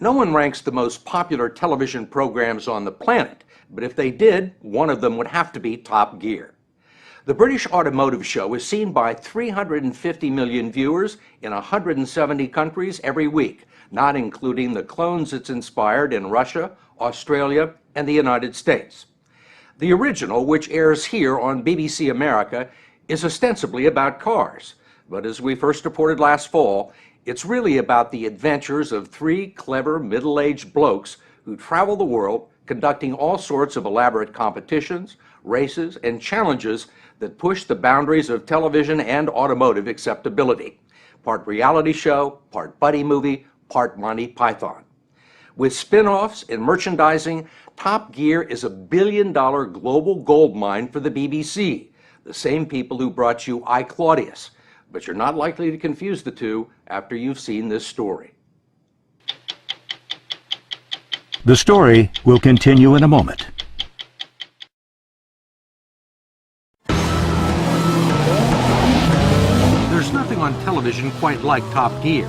No one ranks the most popular television programs on the planet, but if they did, one of them would have to be Top Gear. The British Automotive Show is seen by 350 million viewers in 170 countries every week, not including the clones it's inspired in Russia, Australia, and the United States. The original, which airs here on BBC America, is ostensibly about cars, but as we first reported last fall, it's really about the adventures of three clever middle-aged blokes who travel the world conducting all sorts of elaborate competitions, races, and challenges that push the boundaries of television and automotive acceptability. Part reality show, part buddy movie, part Monty Python. With spin-offs and merchandising, Top Gear is a billion-dollar global gold mine for the BBC, the same people who brought you I, Claudius. But you're not likely to confuse the two after you've seen this story. The story will continue in a moment. There's nothing on television quite like Top Gear.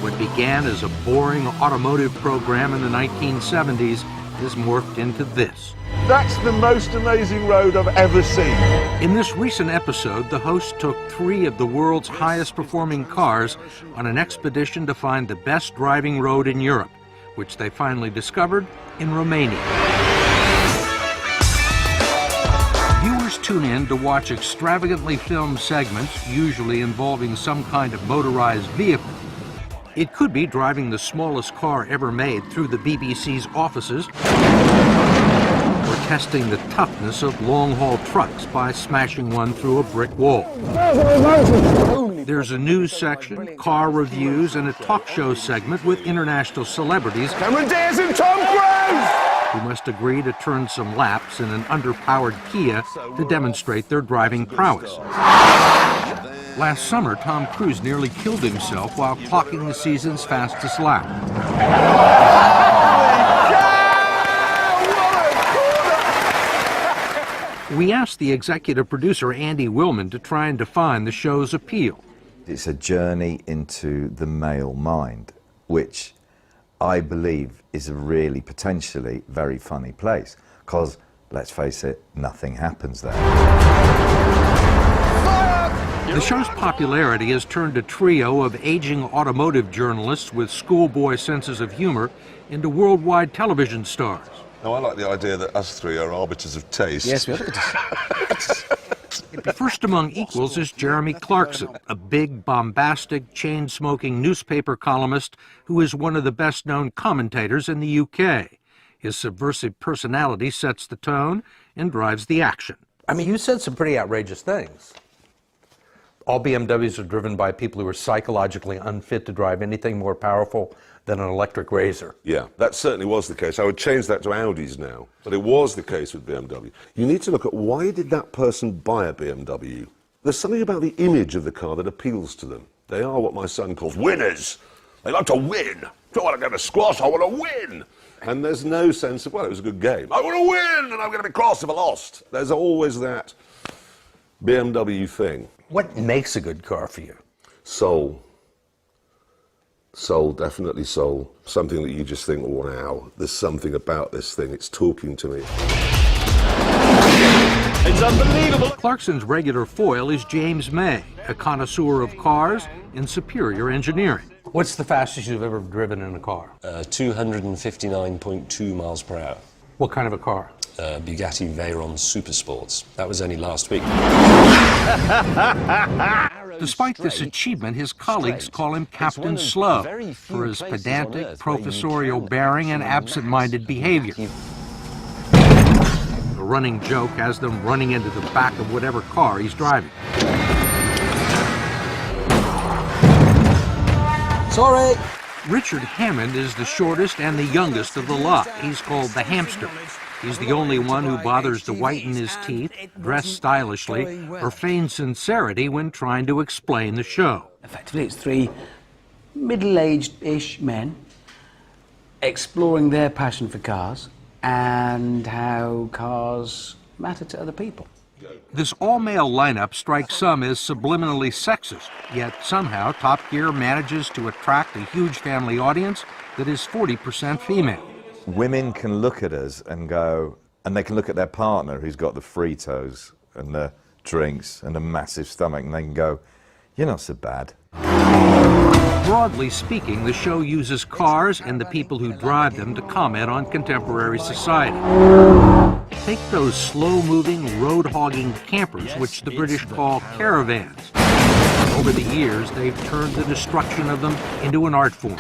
What began as a boring automotive program in the 1970s has morphed into this. That's the most amazing road I've ever seen. In this recent episode, the host took three of the world's highest performing cars on an expedition to find the best driving road in Europe, which they finally discovered in Romania. Viewers tune in to watch extravagantly filmed segments, usually involving some kind of motorized vehicle. It could be driving the smallest car ever made through the BBC's offices, or testing the toughness of long-haul trucks by smashing one through a brick wall. There's a news section, car reviews, and a talk show segment with international celebrities Cameron Diaz and Tom Cruise! who must agree to turn some laps in an underpowered Kia to demonstrate their driving prowess. Last summer, Tom Cruise nearly killed himself while clocking the season's fastest lap. We asked the executive producer, Andy Willman, to try and define the show's appeal. It's a journey into the male mind, which I believe is a really potentially very funny place, because, let's face it, nothing happens there. The show's popularity has turned a trio of aging automotive journalists with schoolboy senses of humor into worldwide television stars. Now, I like the idea that us three are arbiters of taste. Yes, we are. First among equals is Jeremy Clarkson, a big, bombastic, chain-smoking newspaper columnist who is one of the best-known commentators in the UK. His subversive personality sets the tone and drives the action. I mean, you said some pretty outrageous things. All BMWs are driven by people who are psychologically unfit to drive anything more powerful than an electric razor. Yeah, that certainly was the case. I would change that to Audis now, but it was the case with BMW. You need to look at why did that person buy a BMW? There's something about the image of the car that appeals to them. They are what my son calls winners. They like to win. I don't want to go to squash, I want to win. And there's no sense of, well, it was a good game. I want to win, and I'm going to be cross if I lost. There's always that BMW thing. What makes a good car for you? Soul. Soul, definitely soul. Something that you just think, wow, there's something about this thing. It's talking to me. It's unbelievable. Clarkson's regular foil is James May, a connoisseur of cars and superior engineering. What's the fastest you've ever driven in a car? 259.2 miles per hour. What kind of a car? Bugatti Veyron Super Sports. That was only last week. Despite this achievement, his colleagues call him Captain Slow for his pedantic, professorial bearing and absent-minded behavior. A running joke has them running into the back of whatever car he's driving. Sorry! Richard Hammond is the shortest and the youngest of the lot. He's called the hamster. He's the only one who bothers to whiten his teeth, dress stylishly, or feign sincerity when trying to explain the show. Effectively, it's three middle-aged-ish men exploring their passion for cars and how cars matter to other people. This all-male lineup strikes some as subliminally sexist, yet somehow Top Gear manages to attract a huge family audience that is 40% female. Women can look at us and go, and they can look at their partner who's got the Fritos and the drinks and a massive stomach, and they can go, "You're not so bad." Broadly speaking, the show uses cars and the people who drive them to comment on contemporary society. Take those slow-moving, road-hogging campers, which the British call caravans. Over the years, they've turned the destruction of them into an art form.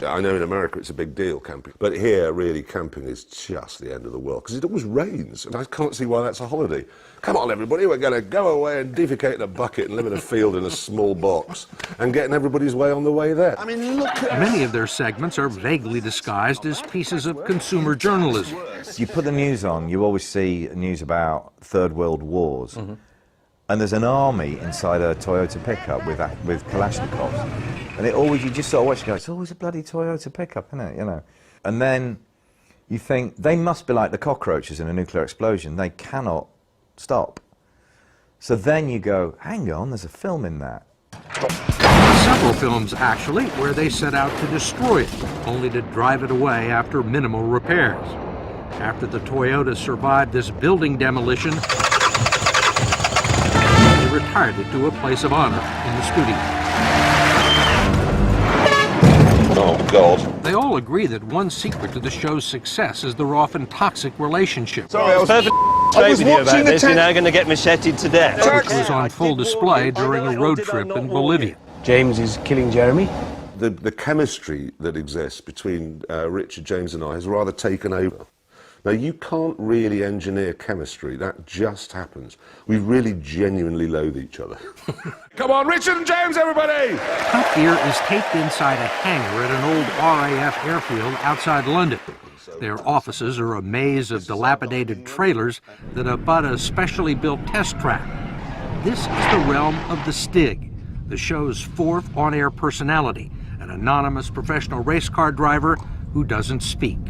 I know in America it's a big deal, camping, but here really camping is just the end of the world because it always rains, and I can't see why that's a holiday. Come on everybody, we're going to go away and defecate in a bucket and live in a field in a small box and get in everybody's way on the way there. I mean, look at... Many of their segments are vaguely disguised as pieces of consumer journalism. You put the news on, you always see news about Third World Wars, and there's an army inside a Toyota pickup with Kalashnikovs. And it always, you just sort of watch and go, it's always a bloody Toyota pickup, isn't it, you know? And then you think, they must be like the cockroaches in a nuclear explosion. They cannot stop. So then you go, hang on, there's a film in that. Several films, actually, where they set out to destroy it, only to drive it away after minimal repairs. After the Toyota survived this building demolition, they retired it to a place of honor in the studio. Oh, God. They all agree that one secret to the show's success is their often toxic relationship, Sorry, I was straight with you about this. You're now going to get macheted to death. which was on full display during a road trip in Bolivia. James is killing Jeremy. The chemistry that exists between Richard, James and I has rather taken over. Now, you can't really engineer chemistry. That just happens. We really genuinely loathe each other. Come on, Richard and James, everybody! Top Gear is taped inside a hangar at an old RAF airfield outside London. Their offices are a maze of dilapidated trailers that abut a specially built test track. This is the realm of the Stig, the show's fourth on-air personality, an anonymous professional race car driver who doesn't speak.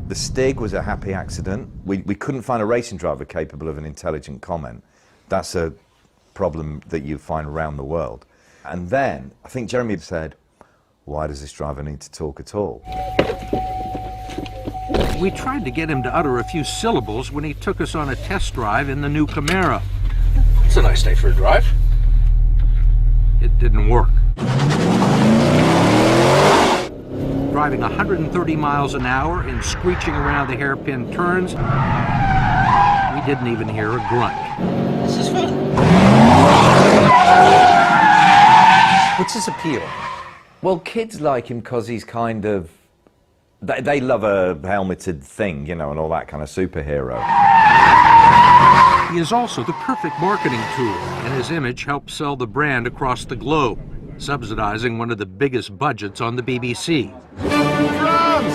The Stig was a happy accident. We couldn't find a racing driver capable of an intelligent comment. That's a problem that you find around the world. And then, I think Jeremy said, why does this driver need to talk at all? We tried to get him to utter a few syllables when he took us on a test drive in the new Camaro. It's a nice day for a drive. It didn't work. Driving 130 miles an hour and screeching around the hairpin turns, we didn't even hear a grunt. This is fun. What's his appeal? Well, kids like him because he's kind of... They love a helmeted thing, you know, and all that kind of superhero. He is also the perfect marketing tool, and his image helps sell the brand across the globe, subsidizing one of the biggest budgets on the BBC. France!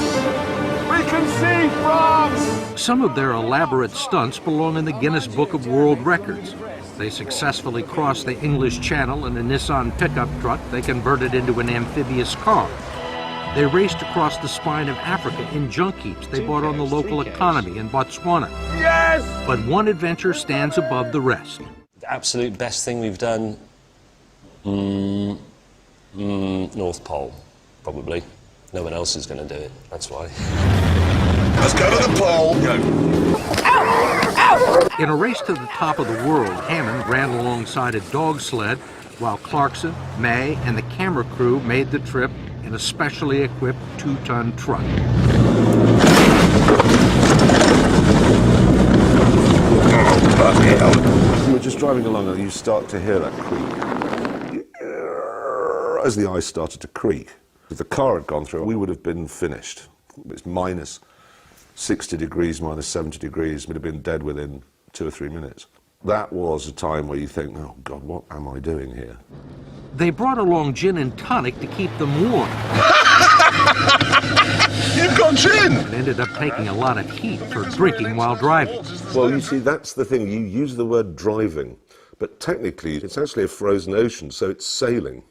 We can see France! Some of their elaborate stunts belong in the Guinness Book of World Records. They successfully crossed the English Channel in a Nissan pickup truck they converted into an amphibious car. They raced across the spine of Africa in junk heaps they bought on the local economy in Botswana. Yes! But one adventure stands above the rest. The absolute best thing we've done, North Pole, probably. No one else is going to do it, that's why. Let's go to the pole! Go. In a race to the top of the world, Hammond ran alongside a dog sled, while Clarkson, May, and the camera crew made the trip in a specially equipped 2-ton truck. We're just driving along and you start to hear that creak. As the ice started to creak, if the car had gone through, we would have been finished. It's minus 60 degrees, minus 70 degrees, we'd have been dead within 2 or 3 minutes. That was a time where you think, oh God, what am I doing here? They brought along gin and tonic to keep them warm. You've got gin! And ended up taking a lot of heat for drinking while driving. Well, you see, that's the thing. You use the word driving, but technically it's actually a frozen ocean, so it's sailing.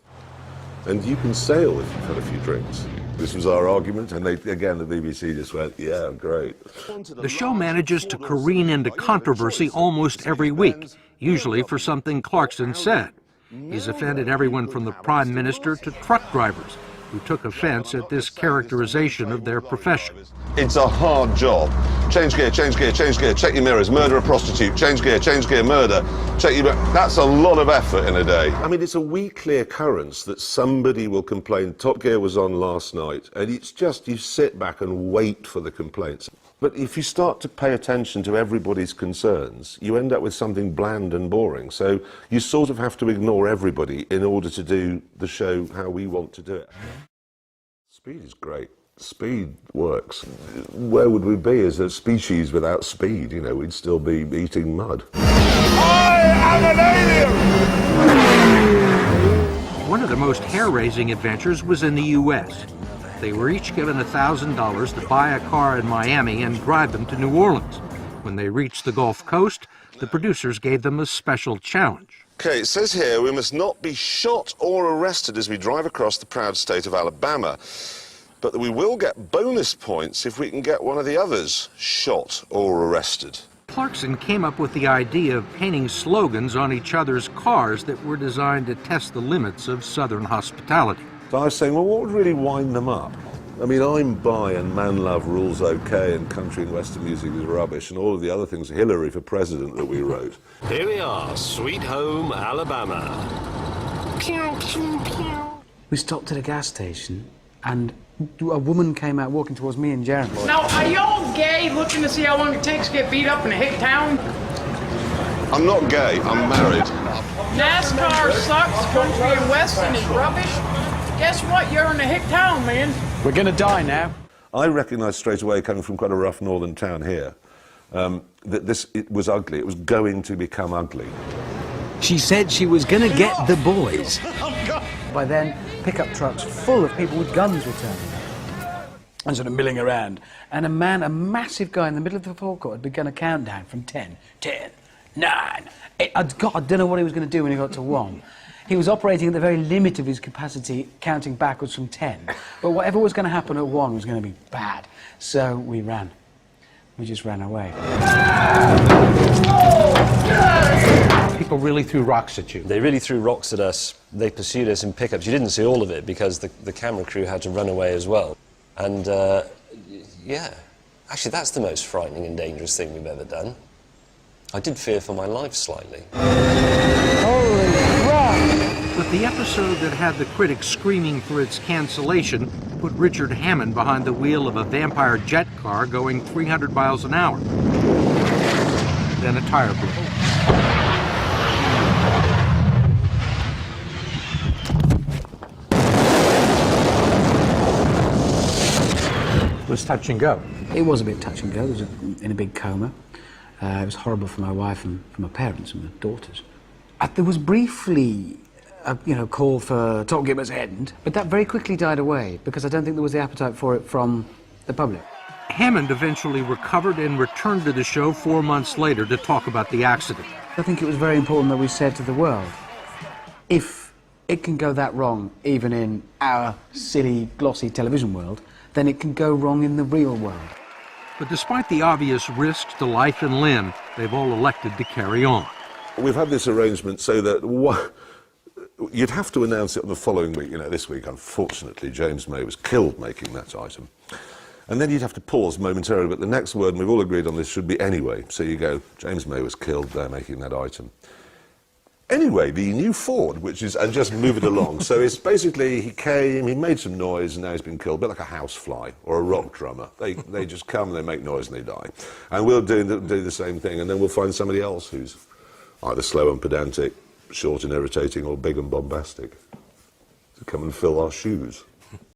And you can sail if you've had a few drinks. This was our argument, and again, the BBC just went, yeah, great. The show manages to careen into controversy almost every week, usually for something Clarkson said. He's offended everyone from the Prime Minister to truck drivers, who took offense at this characterization of their profession. It's a hard job. Change gear, change gear, change gear, check your mirrors, murder a prostitute, change gear, murder, check your... That's a lot of effort in a day. I mean, it's a weekly occurrence that somebody will complain, Top Gear was on last night, and it's just, you sit back and wait for the complaints. But if you start to pay attention to everybody's concerns, you end up with something bland and boring. So you sort of have to ignore everybody in order to do the show how we want to do it. Speed is great. Speed works. Where would we be as a species without speed? You know, we'd still be eating mud. I am an alien! One of the most hair-raising adventures was in the U.S. They were each given $1,000 to buy a car in Miami and drive them to New Orleans. When they reached the Gulf Coast, the producers gave them a special challenge. Okay, it says here we must not be shot or arrested as we drive across the proud state of Alabama, but that we will get bonus points if we can get one of the others shot or arrested. Clarkson came up with the idea of painting slogans on each other's cars that were designed to test the limits of Southern hospitality. So I was saying, well, what would really wind them up? I mean, I'm bi and man love rules okay and country and western music is rubbish and all of the other things, Hillary for president that we wrote. Here we are, Sweet Home Alabama. Pew, pew, pew. We stopped at a gas station and a woman came out walking towards me and Jeremy. Now, are y'all gay looking to see how long it takes to get beat up in a hick town? I'm not gay, I'm married. NASCAR sucks, country and western is rubbish. Guess what? You're in a hick town, man. We're going to die now. I recognised straight away, coming from quite a rough northern town here, that it was ugly. It was going to become ugly. She said she was going to get the boys. By then, pickup trucks full of people with guns were turning up and sort of milling around. And a massive guy in the middle of the forecourt had begun a countdown from 10, 9, 8. I don't know what he was going to do when he got to 1. He was operating at the very limit of his capacity, counting backwards from 10. But whatever was going to happen at 1 was going to be bad. So we ran. We just ran away. People really threw rocks at you. They really threw rocks at us. They pursued us in pickups. You didn't see all of it because the camera crew had to run away as well. And, yeah, actually that's the most frightening and dangerous thing we've ever done. I did fear for my life slightly. Holy crap! But the episode that had the critics screaming for its cancellation put Richard Hammond behind the wheel of a vampire jet car going 300 miles an hour. Then a tire blew. It was touch and go. It was a bit touch and go. I was in a big coma. It was horrible for my wife and for my parents and my daughters. There was briefly a call for Top Gear must end, but that very quickly died away because I don't think there was the appetite for it from the public. Hammond eventually recovered and returned to the show 4 months later to talk about the accident. I think it was very important that we said to the world, if it can go that wrong even in our silly, glossy television world, then it can go wrong in the real world. But despite the obvious risks to life and limb, they've all elected to carry on. We've had this arrangement so that you'd have to announce it the following week. You know, this week, unfortunately, James May was killed making that item. And then you'd have to pause momentarily, but the next word, and we've all agreed on this, should be anyway. So you go, James May was killed, they're making that item. Anyway, the new Ford, and just move it along. So it's basically, he came, he made some noise, and now he's been killed, a bit like a housefly or a rock drummer. They just come, they make noise, and they die. And we'll do the same thing, and then we'll find somebody else who's either slow and pedantic, short and irritating, or big and bombastic to come and fill our shoes.